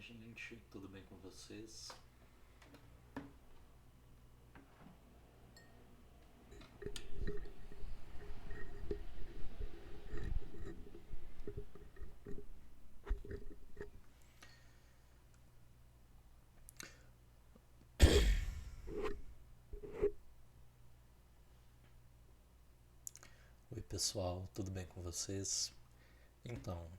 gente, tudo bem com vocês? Oi pessoal, tudo bem com vocês? Então,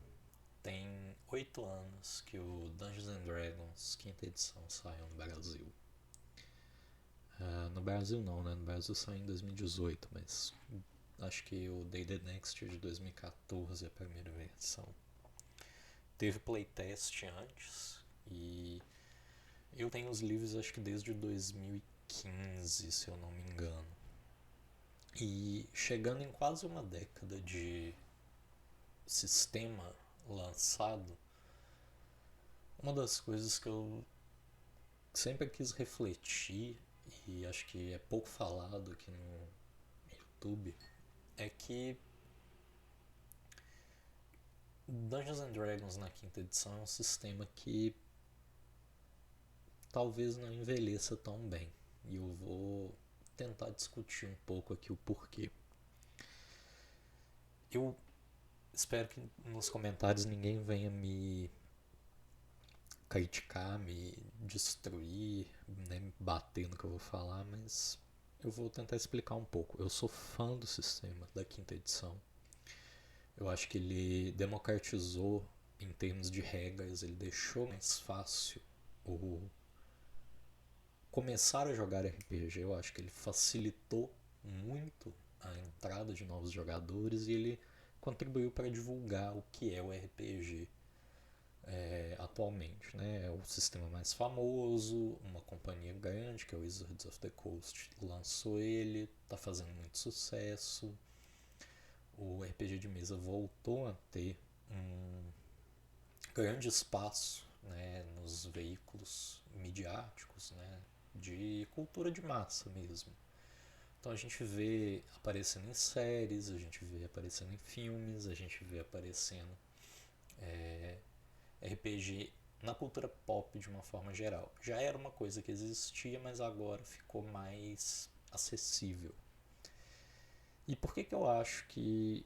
tem 8 anos que o Dungeons and Dragons quinta edição saiu no Brasil. No Brasil não, né? No Brasil saiu em 2018, mas acho que o D&D Next de 2014 é a primeira versão. Teve playtest antes e eu tenho os livros acho que desde 2015, se eu não me engano. E chegando em quase uma década de sistema lançado, uma das coisas que eu sempre quis refletir, e acho que é pouco falado aqui no YouTube, é que Dungeons and Dragons na quinta edição é um sistema que talvez não envelheça tão bem. E eu vou tentar discutir um pouco aqui o porquê. Eu espero que nos comentários ninguém venha me criticar, me destruir, né, me bater no que eu vou falar, mas eu vou tentar explicar um pouco. Eu sou fã do sistema da quinta edição. Eu acho que ele democratizou em termos de regras, ele deixou mais fácil o começar a jogar RPG. Eu acho que ele facilitou muito a entrada de novos jogadores e ele contribuiu para divulgar o que é o RPG atualmente. Né? É o sistema mais famoso, uma companhia grande, que é o Wizards of the Coast, lançou ele, está fazendo muito sucesso. O RPG de mesa voltou a ter um grande espaço, né, nos veículos midiáticos, né, de cultura de massa mesmo. Então a gente vê aparecendo em séries, a gente vê aparecendo em filmes, a gente vê aparecendo RPG na cultura pop de uma forma geral. Já era uma coisa que existia, mas agora ficou mais acessível. E por que que eu acho que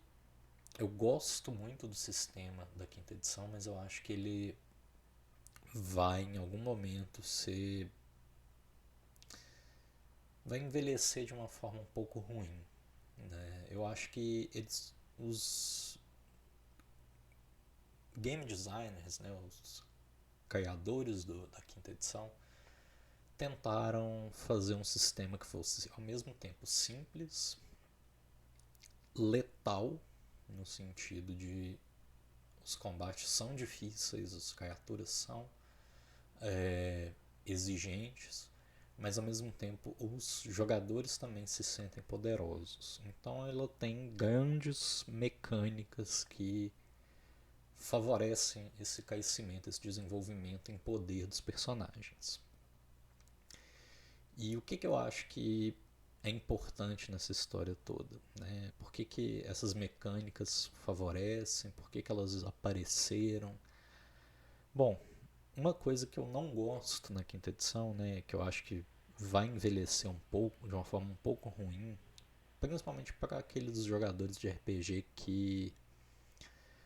eu gosto muito do sistema da quinta edição, mas eu acho que ele vai em algum momento ser vai envelhecer de uma forma um pouco ruim, né? Eu acho que os game designers, né, os criadores da quinta edição, tentaram fazer um sistema que fosse ao mesmo tempo simples, letal, no sentido de os combates são difíceis, as criaturas são exigentes, mas ao mesmo tempo os jogadores também se sentem poderosos. Então ela tem grandes mecânicas que favorecem esse crescimento, esse desenvolvimento em poder dos personagens. E o que eu acho que é importante nessa história toda, né? Por que essas mecânicas favorecem? Por que elas apareceram? Bom, uma coisa que eu não gosto na quinta edição, né, que eu acho que vai envelhecer um pouco, de uma forma um pouco ruim, principalmente para aqueles jogadores de RPG que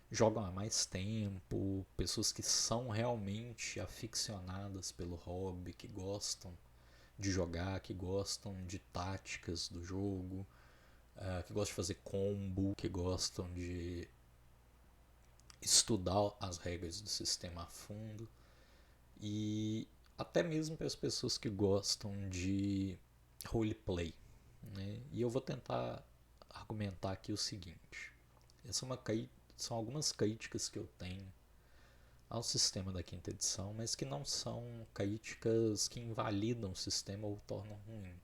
jogam há mais tempo, pessoas que são realmente aficionadas pelo hobby, que gostam de jogar, que gostam de táticas do jogo, que gostam de fazer combo, que gostam de estudar as regras do sistema a fundo e até mesmo para as pessoas que gostam de roleplay. Né? E eu vou tentar argumentar aqui o seguinte: essa é uma, são algumas críticas que eu tenho ao sistema da quinta edição, mas que não são críticas que invalidam o sistema ou o tornam ruim.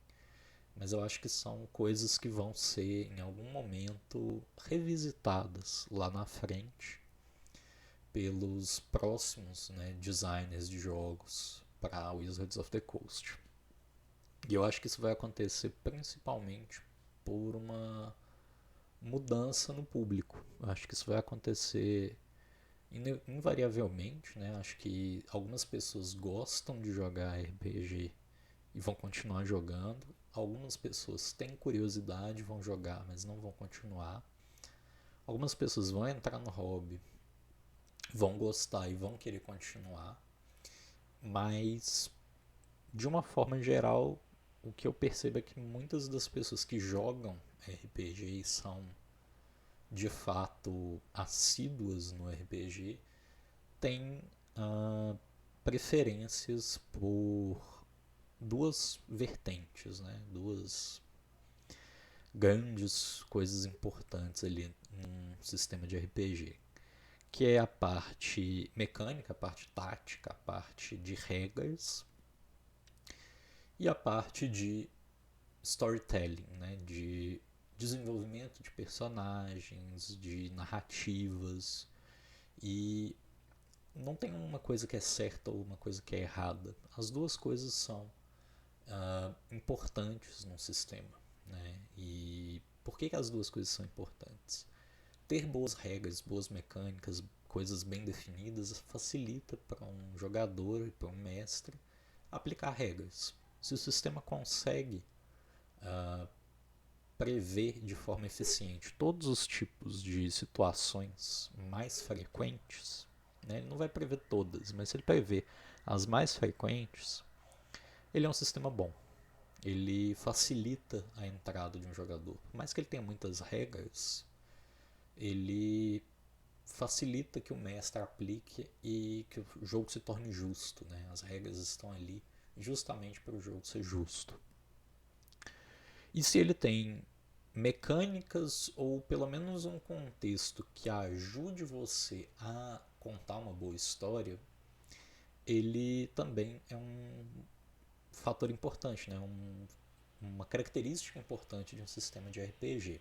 Mas eu acho que são coisas que vão ser em algum momento revisitadas lá na frente pelos próximos, né, designers de jogos para Wizards of the Coast. E eu acho que isso vai acontecer principalmente por uma mudança no público. Eu acho que isso vai acontecer Invariavelmente, né, acho que algumas pessoas gostam de jogar RPG e vão continuar jogando. Algumas pessoas têm curiosidade, vão jogar, mas não vão continuar. Algumas pessoas vão entrar no hobby, vão gostar e vão querer continuar. Mas, de uma forma geral, o que eu percebo é que muitas das pessoas que jogam RPG e são de fato assíduas no RPG têm preferências por duas vertentes, né? Duas grandes coisas importantes ali num sistema de RPG, que é a parte mecânica, a parte tática, a parte de regras e a parte de storytelling, né? De desenvolvimento de personagens, de narrativas. E não tem uma coisa que é certa ou uma coisa que é errada. As duas coisas são importantes num sistema. Né? E por que as duas coisas são importantes? Ter boas regras, boas mecânicas, coisas bem definidas facilita para um jogador e para um mestre aplicar regras. Se o sistema consegue prever de forma eficiente todos os tipos de situações mais frequentes, né? Ele não vai prever todas, mas se ele prever as mais frequentes, ele é um sistema bom. Ele facilita a entrada de um jogador. Por mais que ele tenha muitas regras, ele facilita que o mestre aplique e que o jogo se torne justo. Né? As regras estão ali justamente para o jogo ser justo. E se ele tem mecânicas ou pelo menos um contexto que ajude você a contar uma boa história, ele também é um fator importante, né? Uma característica importante de um sistema de RPG.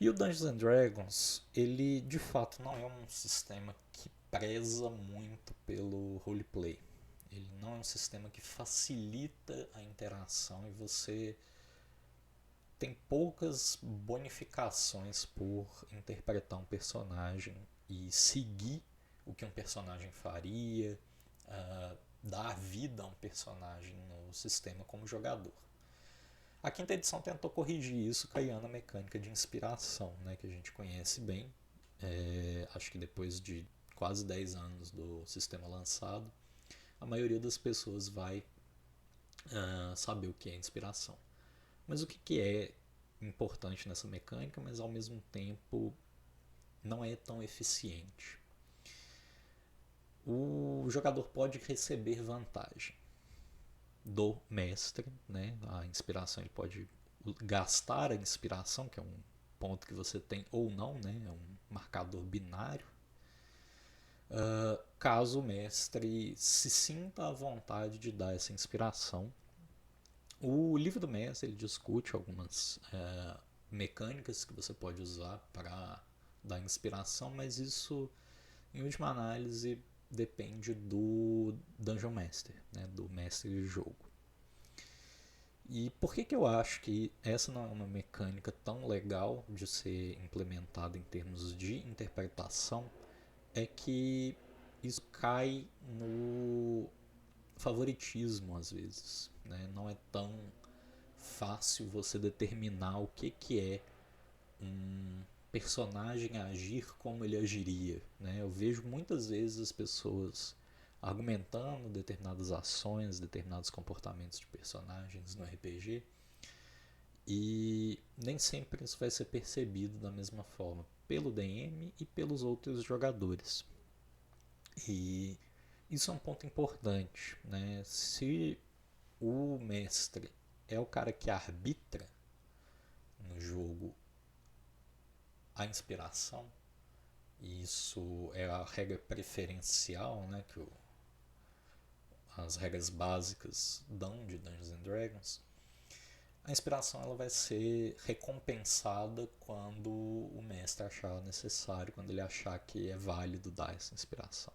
E o Dungeons and Dragons, ele de fato não é um sistema que preza muito pelo roleplay. Ele não é um sistema que facilita a interação e você tem poucas bonificações por interpretar um personagem e seguir o que um personagem faria, dar vida a um personagem no sistema como jogador. A quinta edição tentou corrigir isso criando a mecânica de inspiração, né, que a gente conhece bem. Acho que depois de quase 10 anos do sistema lançado, a maioria das pessoas vai saber o que é inspiração. Mas o que é importante nessa mecânica, mas ao mesmo tempo não é tão eficiente? O jogador pode receber vantagem do mestre, né? A inspiração, ele pode gastar a inspiração, que é um ponto que você tem ou não, né? É um marcador binário. Caso o mestre se sinta à vontade de dar essa inspiração. O livro do mestre ele discute algumas mecânicas que você pode usar para dar inspiração, mas isso, em última análise, depende do Dungeon Master, né, do mestre de jogo. E por que eu acho que essa não é uma mecânica tão legal de ser implementada em termos de interpretação? É que isso cai no favoritismo às vezes, né? Não é tão fácil você determinar o que é um personagem agir como ele agiria, né? Eu vejo muitas vezes as pessoas argumentando determinadas ações, determinados comportamentos de personagens no RPG e nem sempre isso vai ser percebido da mesma forma pelo DM e pelos outros jogadores. E isso é um ponto importante, né? Se o mestre é o cara que arbitra no jogo a inspiração, e isso é a regra preferencial, né, que as regras básicas dão de Dungeons and Dragons, a inspiração ela vai ser recompensada quando o mestre achar necessário, quando ele achar que é válido dar essa inspiração.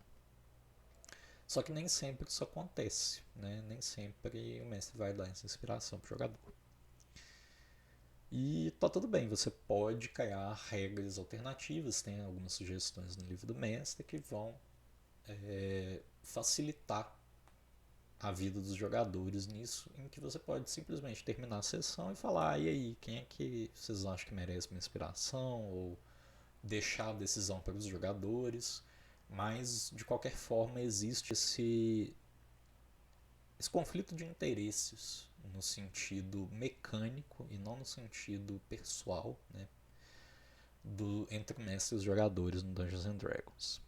Só que nem sempre isso acontece, né? Nem sempre o mestre vai dar essa inspiração para o jogador. E tá tudo bem, você pode criar regras alternativas, tem algumas sugestões no livro do mestre que vão facilitar a vida dos jogadores nisso, em que você pode simplesmente terminar a sessão e falar, e aí, quem é que vocês acham que merece uma inspiração, ou deixar a decisão para os jogadores, mas de qualquer forma existe esse conflito de interesses no sentido mecânico e não no sentido pessoal, né, entre mestres e jogadores no Dungeons and Dragons.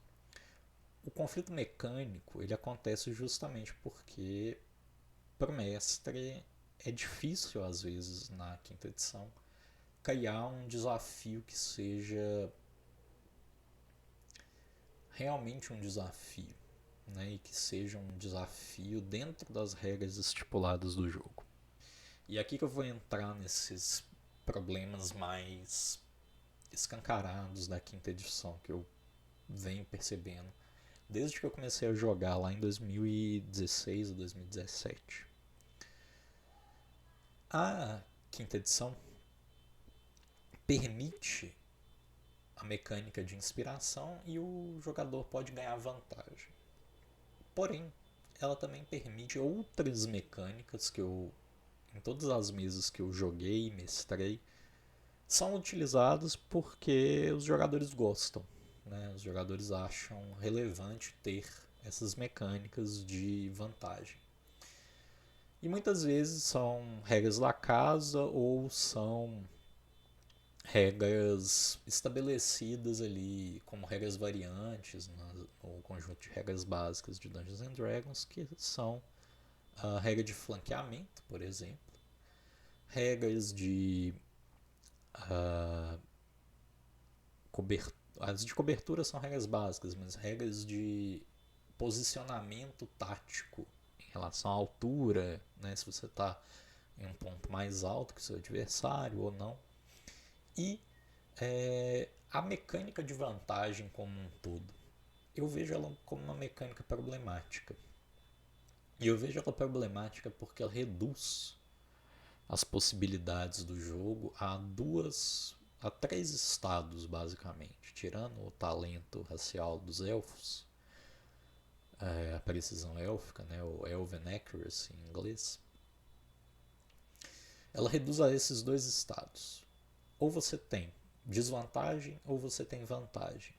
O conflito mecânico ele acontece justamente porque para o mestre é difícil às vezes na quinta edição criar um desafio que seja realmente um desafio, né, e que seja um desafio dentro das regras estipuladas do jogo. E aqui que eu vou entrar nesses problemas mais escancarados da quinta edição que eu venho percebendo desde que eu comecei a jogar lá em 2016 ou 2017. A quinta edição permite a mecânica de inspiração e o jogador pode ganhar vantagem. Porém, ela também permite outras mecânicas que eu, em todas as mesas que eu joguei e mestrei, são utilizadas porque os jogadores gostam, né? Os jogadores acham relevante ter essas mecânicas de vantagem. E muitas vezes são regras da casa ou são regras estabelecidas ali como regras variantes no conjunto de regras básicas de Dungeons and Dragons, que são a regra de flanqueamento, por exemplo, regras de cobertura. As de cobertura são regras básicas, mas regras de posicionamento tático em relação à altura, né, se você está em um ponto mais alto que o seu adversário ou não. E a mecânica de vantagem como um todo. Eu vejo ela como uma mecânica problemática. E eu vejo ela problemática porque ela reduz as possibilidades do jogo a três estados, basicamente. Tirando o talento racial dos elfos, a precisão élfica, né, o Elven Accuracy em inglês, ela reduz a esses dois estados. Ou você tem desvantagem ou você tem vantagem.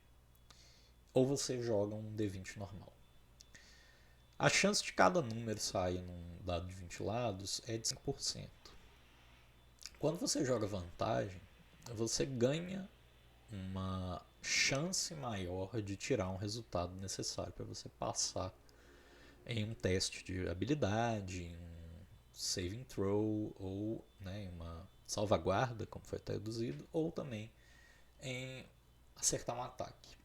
Ou você joga um D20 normal. A chance de cada número sair num dado de 20 lados é de 5%. Quando você joga vantagem, você ganha uma chance maior de tirar um resultado necessário para você passar em um teste de habilidade, em um saving throw, ou em uma salvaguarda, como foi traduzido, ou também em acertar um ataque.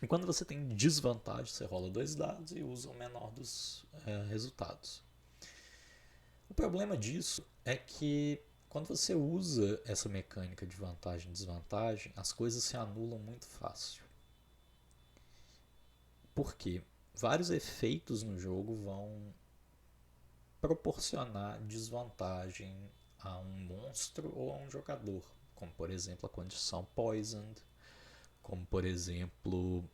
E quando você tem desvantagem, você rola 2 dados e usa o menor dos resultados. O problema disso é que quando você usa essa mecânica de vantagem e desvantagem, as coisas se anulam muito fácil. Por quê? Vários efeitos no jogo vão proporcionar desvantagem a um monstro ou a um jogador, como por exemplo a condição Poisoned, como por exemplo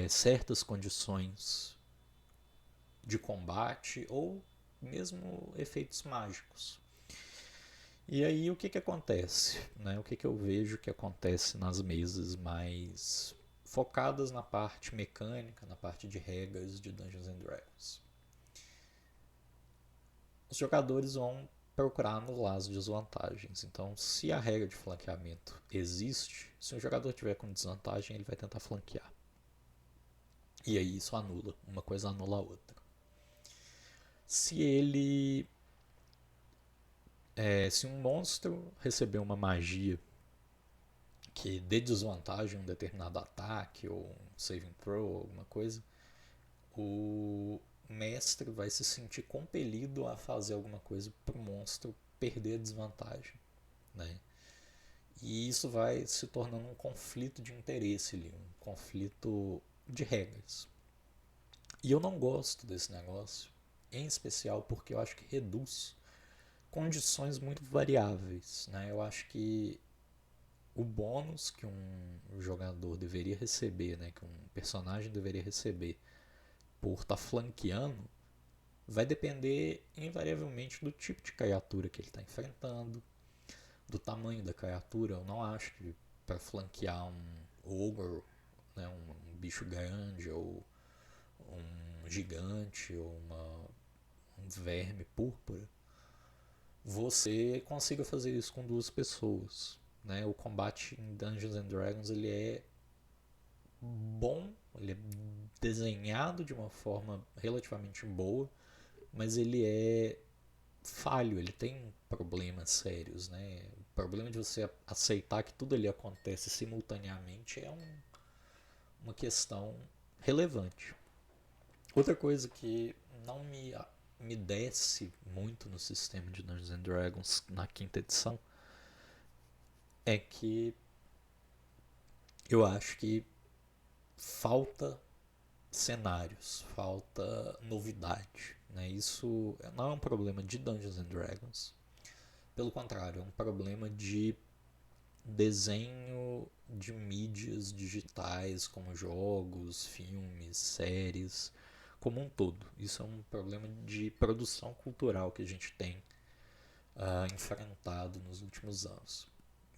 certas condições de combate ou mesmo efeitos mágicos. E aí o que acontece? Né? O que eu vejo que acontece nas mesas mais focadas na parte mecânica, na parte de regras de Dungeons and Dragons? Os jogadores vão procurar anular as desvantagens. Então, se a regra de flanqueamento existe, se um jogador tiver com desvantagem, ele vai tentar flanquear. E aí isso anula, uma coisa anula a outra. Se um monstro receber uma magia que dê desvantagem a um determinado ataque ou um saving throw ou alguma coisa, o mestre vai se sentir compelido a fazer alguma coisa para o monstro perder a desvantagem, né? E isso vai se tornando um conflito de interesse ali, um conflito de regras. E eu não gosto desse negócio, em especial porque eu acho que reduz condições muito variáveis, né? Eu acho que o bônus que um jogador deveria receber, né, que um personagem deveria receber por estar flanqueando, vai depender invariavelmente do tipo de criatura que ele está enfrentando, do tamanho da criatura. Eu não acho que para flanquear um ogre, né, um bicho grande, ou um gigante, ou um verme púrpura, você consiga fazer isso com duas pessoas. Né? O combate em Dungeons and Dragons ele é bom, ele é desenhado de uma forma relativamente boa, mas ele é falho, ele tem problemas sérios, né? O problema de você aceitar que tudo ali acontece simultaneamente é uma questão relevante. Outra coisa que não me desce muito no sistema de Dungeons and Dragons na quinta edição é que eu acho que falta cenários, falta novidade. Né? Isso não é um problema de Dungeons and Dragons, pelo contrário, é um problema de desenho de mídias digitais como jogos, filmes, séries, como um todo. Isso é um problema de produção cultural que a gente tem enfrentado nos últimos anos.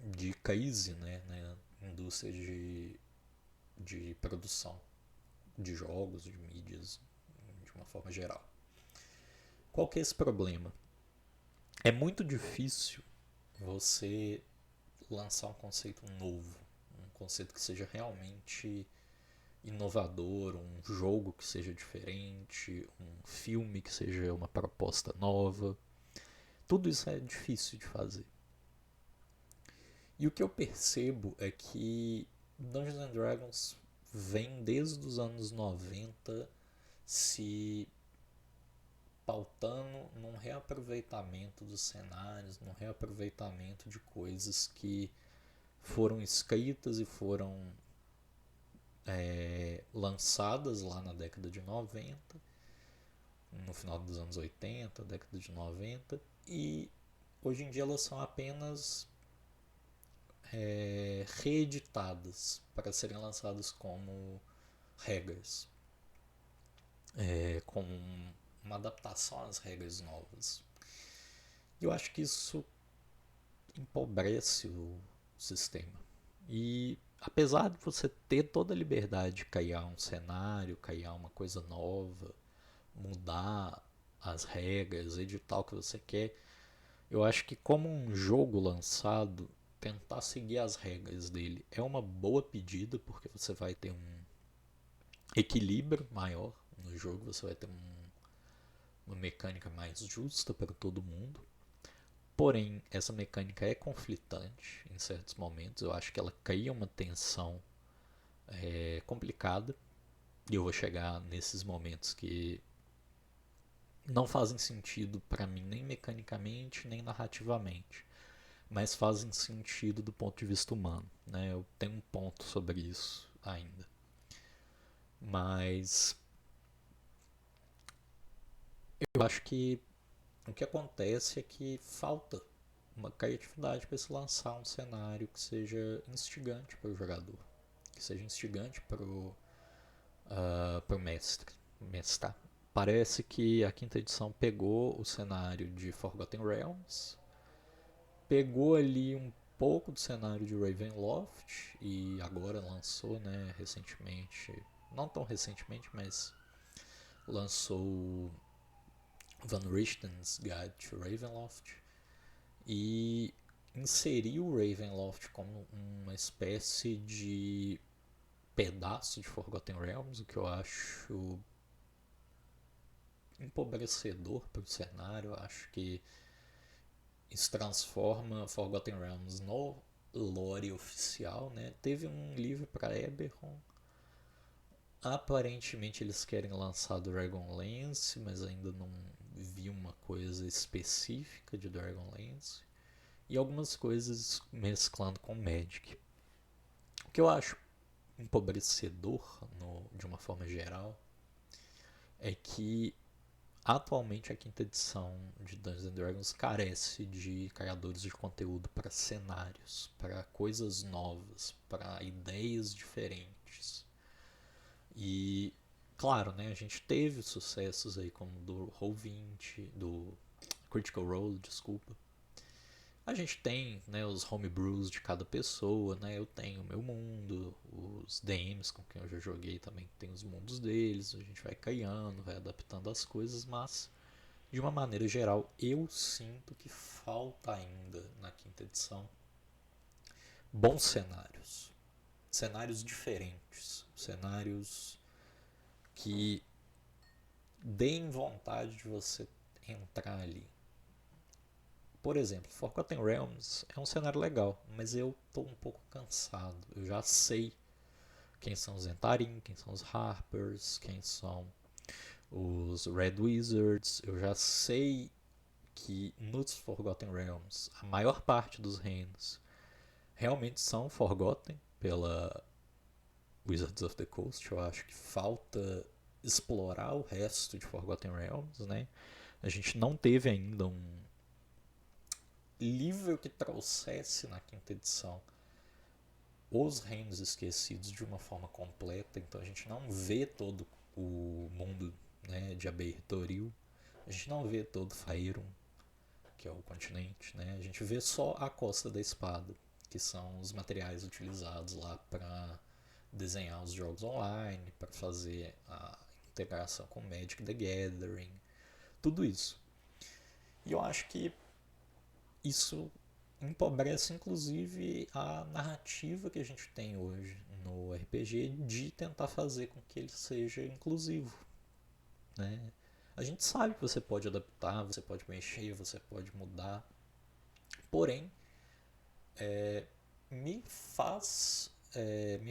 De crise, né, na indústria de produção de jogos, de mídias, de uma forma geral. Qual que é esse problema? É muito difícil você lançar um conceito novo, um conceito que seja realmente inovador, um jogo que seja diferente, um filme que seja uma proposta nova. Tudo isso é difícil de fazer. E o que eu percebo é que Dungeons and Dragons vem desde os anos 90 se pautando num reaproveitamento dos cenários, num reaproveitamento de coisas que foram escritas e foram lançadas lá na década de 90, no final dos anos 80, década de 90, e hoje em dia elas são apenas reeditadas para serem lançadas como regras, com uma adaptação às regras novas. E eu acho que isso empobrece o sistema. E apesar de você ter toda a liberdade de criar um cenário, criar uma coisa nova, mudar as regras, editar o que você quer, eu acho que como um jogo lançado, tentar seguir as regras dele é uma boa pedida, porque você vai ter um equilíbrio maior no jogo, você vai ter uma mecânica mais justa para todo mundo. Porém, essa mecânica é conflitante em certos momentos. Eu acho que ela cria uma tensão complicada. E eu vou chegar nesses momentos que não fazem sentido para mim, nem mecanicamente, nem narrativamente. Mas fazem sentido do ponto de vista humano. Né? Eu tenho um ponto sobre isso ainda. Mas eu acho que o que acontece é que falta uma criatividade para se lançar um cenário que seja instigante para o jogador, que seja instigante para o mestrar. Parece que a quinta edição pegou o cenário de Forgotten Realms, pegou ali um pouco do cenário de Ravenloft e agora lançou, né, recentemente, não tão recentemente, mas lançou Van Richten's Guide to Ravenloft e inseriu o Ravenloft como uma espécie de pedaço de Forgotten Realms, o que eu acho empobrecedor para o cenário. Eu acho que isso transforma Forgotten Realms no lore oficial. Né? Teve um livro para Eberron. Aparentemente eles querem lançar Dragonlance, mas ainda não vi uma coisa específica de Dragonlance. E algumas coisas mesclando com Magic. O que eu acho empobrecedor de uma forma geral é que atualmente a quinta edição de Dungeons and Dragons carece de criadores de conteúdo para cenários, para coisas novas, para ideias diferentes. E claro, né, a gente teve sucessos aí como do Roll20, do Critical Role, desculpa. A gente tem, né, os homebrews de cada pessoa, né? Eu tenho o meu mundo, os DMs com quem eu já joguei também tem os mundos deles, a gente vai criando, vai adaptando as coisas, mas de uma maneira geral eu sinto que falta ainda na quinta edição bons cenários, cenários diferentes, cenários que deem vontade de você entrar ali. Por exemplo, Forgotten Realms é um cenário legal, mas eu tô um pouco cansado. Eu já sei quem são os Entarim, quem são os Harpers, quem são os Red Wizards. Eu já sei que nos Forgotten Realms a maior parte dos reinos realmente são Forgotten pela Wizards of the Coast. Eu acho que falta explorar o resto de Forgotten Realms, né? A gente não teve ainda um livro que trouxesse na quinta edição os Reinos Esquecidos de uma forma completa, então a gente não vê todo o mundo, né, de Abertoril, a gente não vê todo Faerun, que é o continente, né, a gente vê só a Costa da Espada, que são os materiais utilizados lá para desenhar os jogos online, para fazer a integração com Magic the Gathering, tudo isso. E eu acho que isso empobrece inclusive a narrativa que a gente tem hoje no RPG de tentar fazer com que ele seja inclusivo, né? A gente sabe que você pode adaptar, você pode mexer, você pode mudar, porém me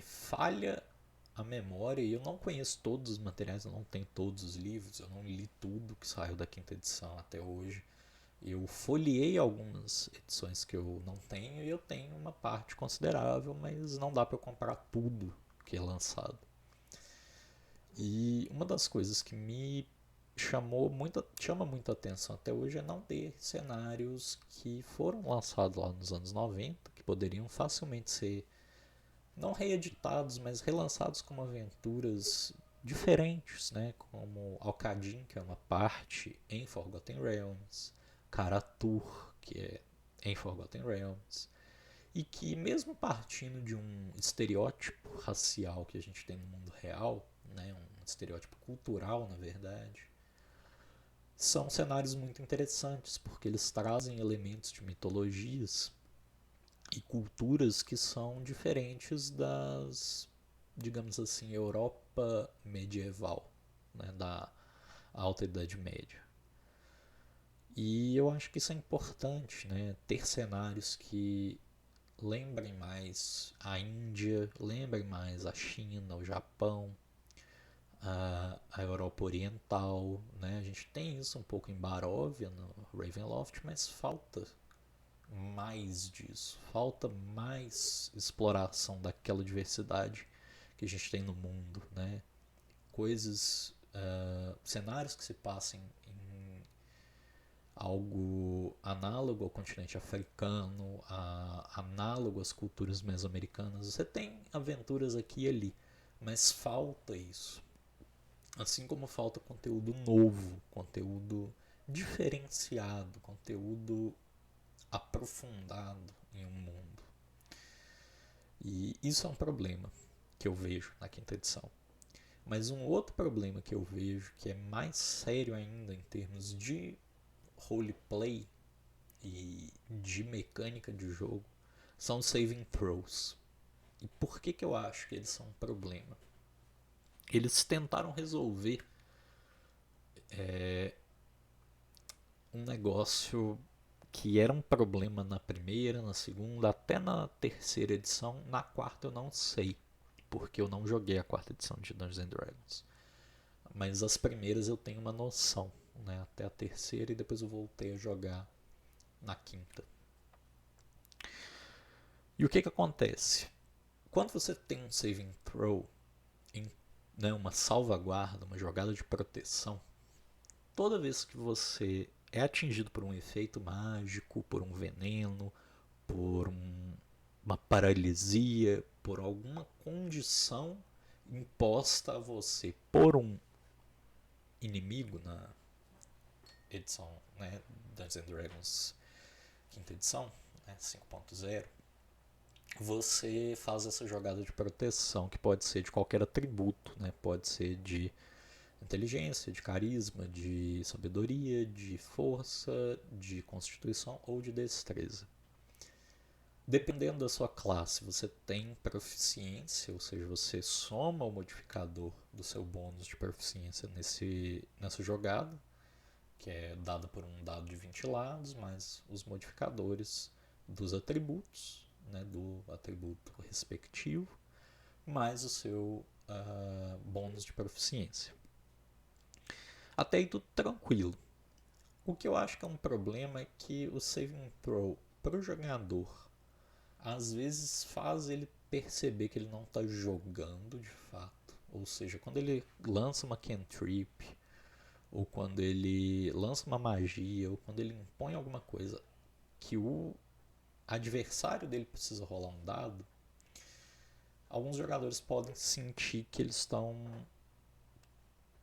falha a memória, e eu não conheço todos os materiais, eu não tenho todos os livros, eu não li tudo que saiu da quinta edição até hoje. Eu folheei algumas edições que eu não tenho e eu tenho uma parte considerável, mas não dá para eu comprar tudo que é lançado. E uma das coisas que me chama muita atenção até hoje é não ter cenários que foram lançados lá nos anos 90, que poderiam facilmente ser não reeditados, mas relançados como aventuras diferentes, né? Como Alcadin, que é uma parte em Forgotten Realms, Karatur, que é em Forgotten Realms, e que mesmo partindo de um estereótipo racial que a gente tem no mundo real, né, um estereótipo cultural na verdade, são cenários muito interessantes, porque eles trazem elementos de mitologias e culturas que são diferentes das, digamos assim, Europa medieval, né, da Alta Idade Média. E eu acho que isso é importante, né, ter cenários que lembrem mais a Índia, lembrem mais a China, o Japão, a Europa Oriental, né? A gente tem isso um pouco em Baróvia, no Ravenloft, mas falta mais disso, falta mais exploração daquela diversidade que a gente tem no mundo, né? Coisas, cenários que se passem em algo análogo ao continente africano, análogo às culturas mesoamericanas. Você tem aventuras aqui e ali, mas falta isso. Assim como falta conteúdo novo, conteúdo diferenciado, conteúdo aprofundado em um mundo. E isso é um problema que eu vejo na quinta edição. Mas um outro problema que eu vejo, que é mais sério ainda em termos de roleplay e de mecânica de jogo, são os saving throws. E por que eu acho que eles são um problema? Eles tentaram resolver um negócio que era um problema na primeira, na segunda, até na terceira edição. Na quarta eu não sei, porque eu não joguei a quarta edição de Dungeons and Dragons. Mas as primeiras eu tenho uma noção, né? Até a terceira, e depois eu voltei a jogar na quinta. E o que acontece? Quando você tem um saving throw, né, uma salvaguarda, uma jogada de proteção, toda vez que você é atingido por um efeito mágico, por um veneno, por uma paralisia, por alguma condição imposta a você por um inimigo na edição, né, Dungeons and Dragons quinta edição, né, 5.0, você faz essa jogada de proteção, que pode ser de qualquer atributo, né, pode ser de inteligência, de carisma, de sabedoria, de força, de constituição ou de destreza. Dependendo da sua classe, você tem proficiência, ou seja, você soma o modificador do seu bônus de proficiência nessa jogada, que é dada por um dado de 20 lados, mais os modificadores dos atributos, né, do atributo respectivo, mais o seu bônus de proficiência. Até aí tudo tranquilo. O que eu acho que é um problema é que o saving throw para o jogador às vezes faz ele perceber que ele não está jogando de fato. Ou seja, quando ele lança uma cantrip, ou quando ele lança uma magia, ou quando ele impõe alguma coisa que o adversário dele precisa rolar um dado, alguns jogadores podem sentir que eles estão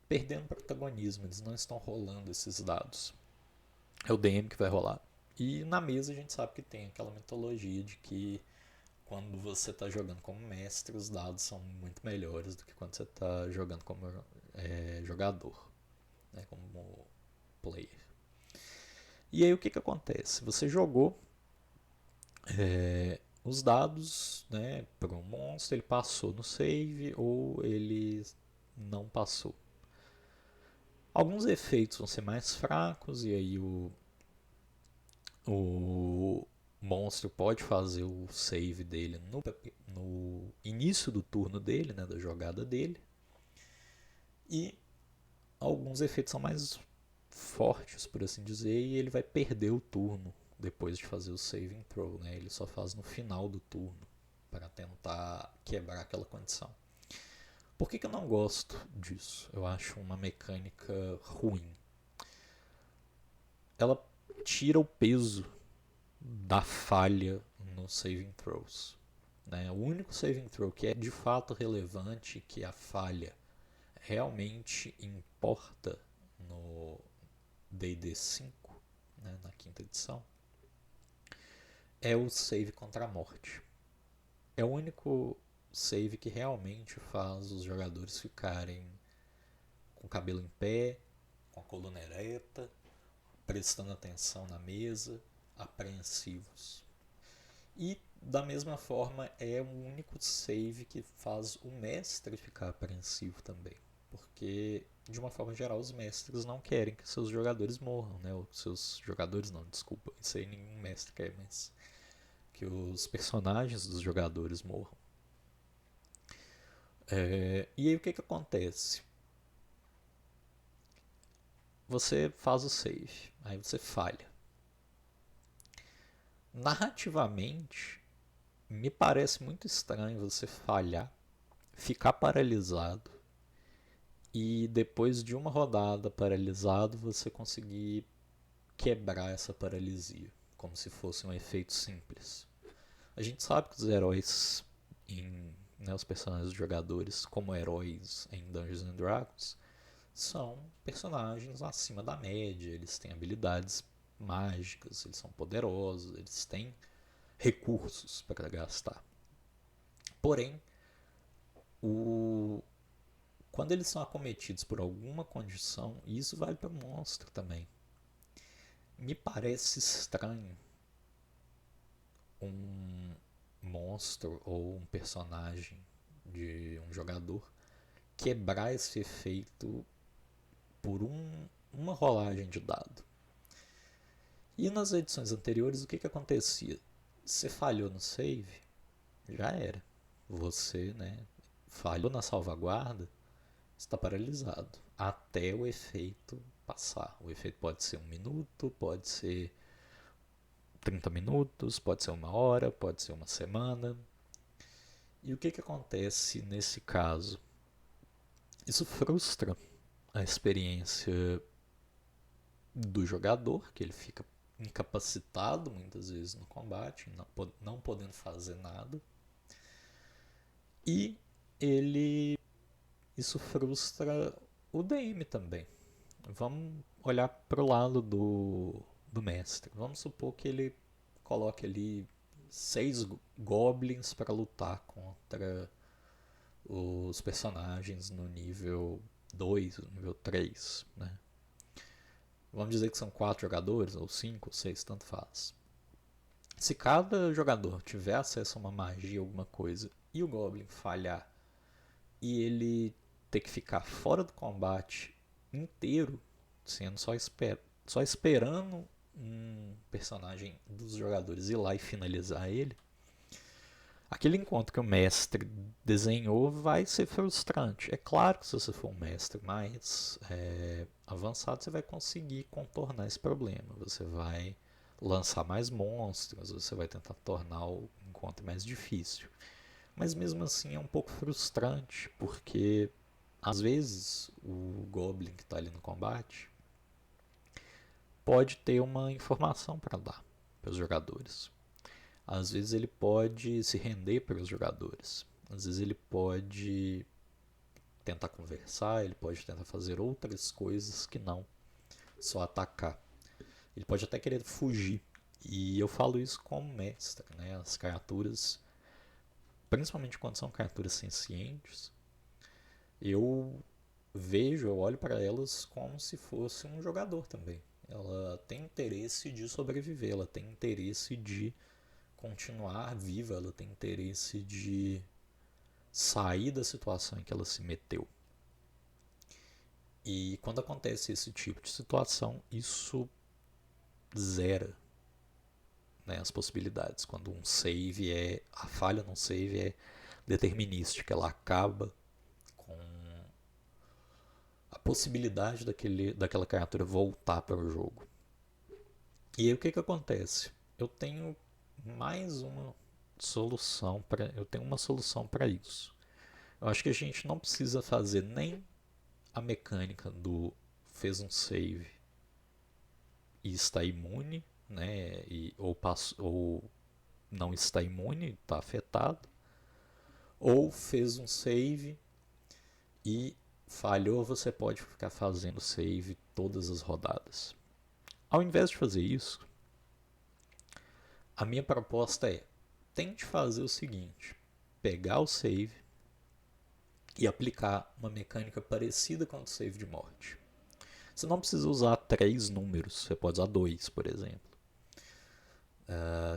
perdendo protagonismo, eles não estão rolando esses dados. É o DM que vai rolar. E na mesa a gente sabe que tem aquela mitologia de que quando você está jogando como mestre, os dados são muito melhores do que quando você está jogando como jogador, né, como player. E aí o que acontece? Você jogou os dados, né, para um monstro, ele passou no save ou ele não passou. Alguns efeitos vão ser mais fracos e aí o monstro pode fazer o save dele no início do turno dele, né, da jogada dele. E alguns efeitos são mais fortes, por assim dizer, e ele vai perder o turno depois de fazer o saving throw, né? Ele só faz no final do turno para tentar quebrar aquela condição. Por que eu não gosto disso? Eu acho uma mecânica ruim. Ela tira o peso da falha nos saving throws. Né? O único saving throw que é de fato relevante, que a falha realmente importa no D&D 5, né, na quinta edição, é o save contra a morte. É o único save que realmente faz os jogadores ficarem com o cabelo em pé, com a coluna ereta, prestando atenção na mesa, apreensivos. E da mesma forma é o único save que faz o mestre ficar apreensivo também. Porque, de uma forma geral, os mestres não querem que seus jogadores morram, né? Ou seus jogadores não, desculpa, isso aí nenhum mestre quer, mas que os personagens dos jogadores morram. E aí o que acontece? Você faz o save, aí você falha. Narrativamente, me parece muito estranho você falhar, ficar paralisado e depois de uma rodada paralisado você conseguir quebrar essa paralisia, como se fosse um efeito simples. A gente sabe que os heróis, os personagens dos jogadores como heróis em Dungeons and Dragons, são personagens acima da média, eles têm habilidades mágicas, eles são poderosos, eles têm recursos para gastar. Porém, quando eles são acometidos por alguma condição, e isso vale para o monstro também, me parece estranho um monstro ou um personagem de um jogador quebrar esse efeito por uma rolagem de dado. E nas edições anteriores, o que acontecia? Você falhou no save, já era. Você, falhou na salvaguarda, está paralisado até o efeito passar. O efeito pode ser 1 minuto, pode ser 30 minutos, pode ser 1 hora, pode ser 1 semana. E o que acontece nesse caso? Isso frustra a experiência do jogador, que ele fica incapacitado muitas vezes no combate, não podendo fazer nada. E ele isso frustra o DM também. Vamos olhar para o lado do mestre. Vamos supor que ele coloque ali 6 goblins para lutar contra os personagens no nível 2, no nível 3, né? Vamos dizer que são 4 jogadores, ou 5, ou 6, tanto faz. Se cada jogador tiver acesso a uma magia, alguma coisa, e o Goblin falhar, e ele ter que ficar fora do combate inteiro, sendo só esperando um personagem dos jogadores ir lá e finalizar ele, aquele encontro que o mestre desenhou vai ser frustrante. É claro que se você for um mestre mais avançado, você vai conseguir contornar esse problema. Você vai lançar mais monstros, você vai tentar tornar o encontro mais difícil. Mas mesmo assim é um pouco frustrante, porque às vezes o Goblin que está ali no combate pode ter uma informação para dar para os jogadores. Às vezes ele pode se render para os jogadores. Às vezes ele pode tentar conversar, ele pode tentar fazer outras coisas que não só atacar. Ele pode até querer fugir. E eu falo isso como mestre, né? As criaturas, principalmente quando são criaturas sencientes, eu eu olho para elas como se fosse um jogador também. Ela tem interesse de sobreviver, ela tem interesse de continuar viva, ela tem interesse de sair da situação em que ela se meteu. E quando acontece esse tipo de situação, isso zera, né, as possibilidades. Quando a falha num save é determinística, ela acaba com a possibilidade daquela criatura voltar para o jogo. E aí o que acontece? Eu tenho mais uma solução eu tenho uma solução para isso. Eu acho que a gente não precisa fazer nem a mecânica do fez um save e está imune, né? Ou não está imune, está afetado, ou fez um save e falhou, você pode ficar fazendo save todas as rodadas. Ao invés de fazer isso, a minha proposta é: tente fazer o seguinte: pegar o save e aplicar uma mecânica parecida com o save de morte. Você não precisa usar 3 números, você pode usar 2, por exemplo.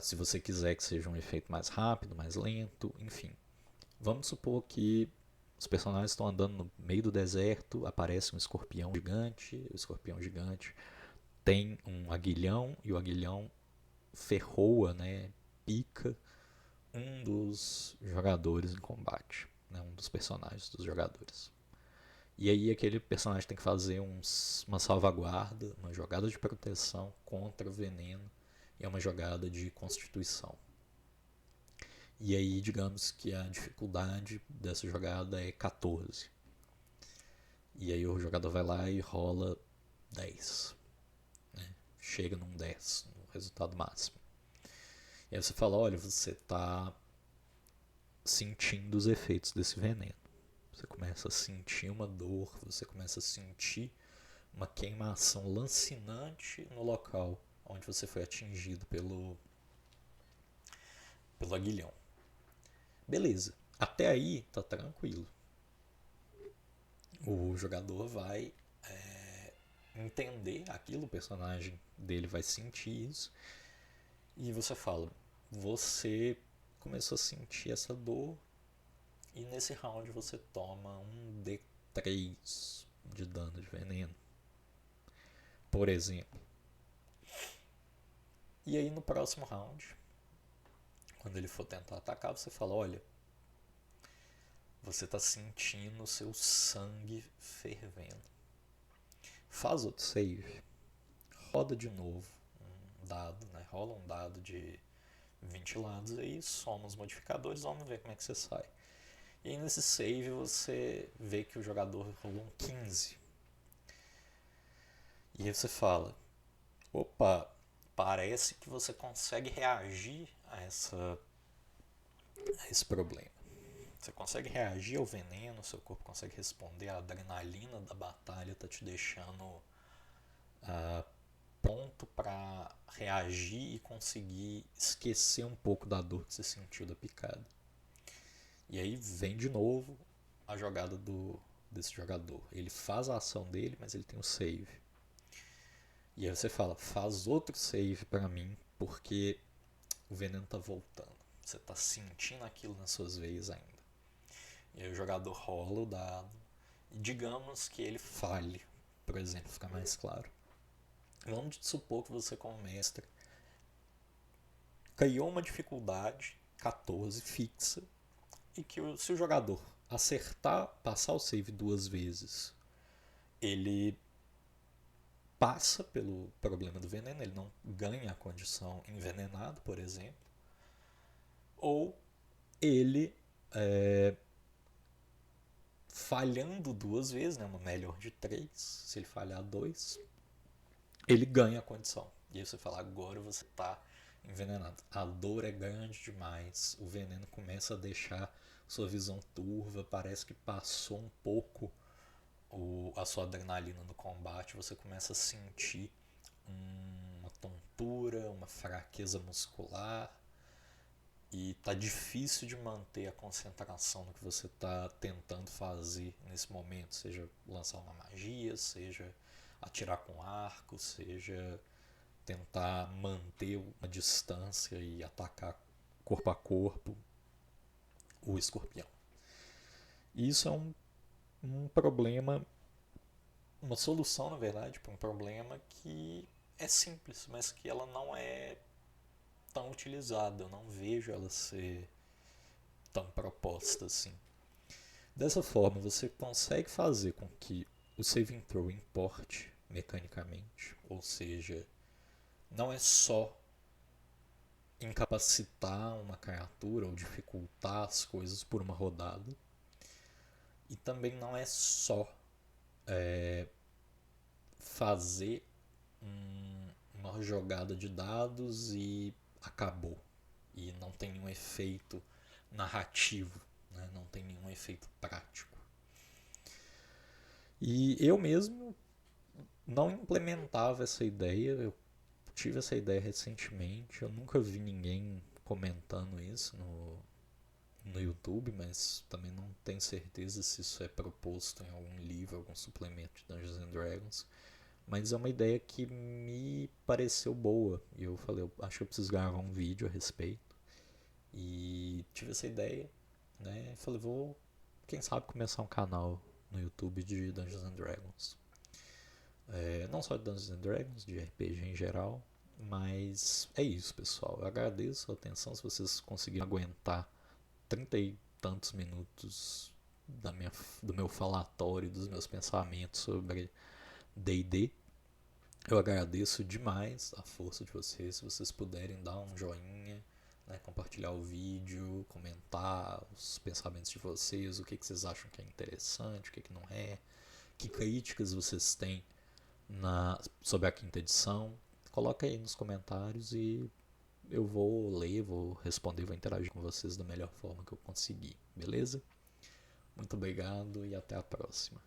Se você quiser que seja um efeito mais rápido, mais lento, enfim. Vamos supor que os personagens estão andando no meio do deserto, aparece um escorpião gigante, o escorpião gigante tem um aguilhão e o aguilhão ferroa, né, pica um dos jogadores em combate, né, um dos personagens dos jogadores. E aí aquele personagem tem que fazer uma salvaguarda, uma jogada de proteção contra o veneno e é uma jogada de constituição. E aí digamos que a dificuldade dessa jogada é 14. E aí o jogador vai lá e rola 10. Né? Chega num 10, no resultado máximo. E aí você fala, olha, você está sentindo os efeitos desse veneno. Você começa a sentir uma dor, você começa a sentir uma queimação lancinante no local onde você foi atingido pelo aguilhão. Beleza, até aí tá tranquilo. O jogador vai entender aquilo, o personagem dele vai sentir isso, e você fala, você começou a sentir essa dor, e nesse round você toma um D3 de dano de veneno, por exemplo. E aí no próximo round, quando ele for tentar atacar, você fala, olha, você está sentindo o seu sangue fervendo. Faz outro save, roda de novo um dado, né? Rola um dado de 20 lados aí, soma os modificadores, vamos ver como é que você sai. E aí nesse save você vê que o jogador rolou um 15. E aí você fala, Opa, parece que você consegue reagir a esse problema. Você consegue reagir ao veneno, seu corpo consegue responder, a adrenalina da batalha está te deixando pronto para reagir e conseguir esquecer um pouco da dor que você sentiu da picada. E aí vem de novo a jogada desse jogador. Ele faz a ação dele, mas ele tem um save. E aí você fala, faz outro save para mim, porque o veneno tá voltando. Você tá sentindo aquilo nas suas veias ainda. E aí o jogador rola o dado. E digamos que ele falhe, por exemplo, fica mais claro. Vamos supor que você, como mestre, criou uma dificuldade 14 fixa e que se o jogador acertar, passar o save 2 vezes, ele passa pelo problema do veneno, ele não ganha a condição envenenado, por exemplo, ou ele falhando 2 vezes, né, uma melhor de 3, se ele falhar 2, ele ganha a condição. E aí você fala, agora você está envenenado. A dor é grande demais, o veneno começa a deixar sua visão turva, parece que passou um pouco a sua adrenalina no combate, você começa a sentir uma tontura, uma fraqueza muscular e tá difícil de manter a concentração no que você tá tentando fazer nesse momento, seja lançar uma magia, seja atirar com arco, seja tentar manter uma distância e atacar corpo a corpo o escorpião. E isso é um problema, uma solução, na verdade, para um problema que é simples, mas que ela não é tão utilizada. Eu não vejo ela ser tão proposta assim. Dessa forma, você consegue fazer com que o saving throw importe mecanicamente, ou seja, não é só incapacitar uma criatura ou dificultar as coisas por uma rodada, e também não é só fazer uma jogada de dados e acabou. E não tem nenhum efeito narrativo, né? Não tem nenhum efeito prático. E eu mesmo não implementava essa ideia, eu tive essa ideia recentemente, eu nunca vi ninguém comentando isso no YouTube, mas também não tenho certeza se isso é proposto em algum livro, algum suplemento de Dungeons and Dragons. Mas é uma ideia que me pareceu boa. E eu falei, eu acho que eu preciso gravar um vídeo a respeito. E tive essa ideia, né? Falei, vou, quem sabe, começar um canal no YouTube de Dungeons and Dragons. Não só de Dungeons and Dragons, de RPG em geral. Mas é isso, pessoal. Eu agradeço a atenção. Se vocês conseguiram aguentar 30 e tantos minutos do meu falatório, dos meus pensamentos sobre D&D, eu agradeço demais a força de vocês. Se vocês puderem dar um joinha, né, compartilhar o vídeo, comentar os pensamentos de vocês, o que vocês acham que é interessante, o que não é, que críticas vocês têm sobre a quinta edição. Coloca aí nos comentários e eu vou ler, vou responder, vou interagir com vocês da melhor forma que eu conseguir, beleza? Muito obrigado e até a próxima.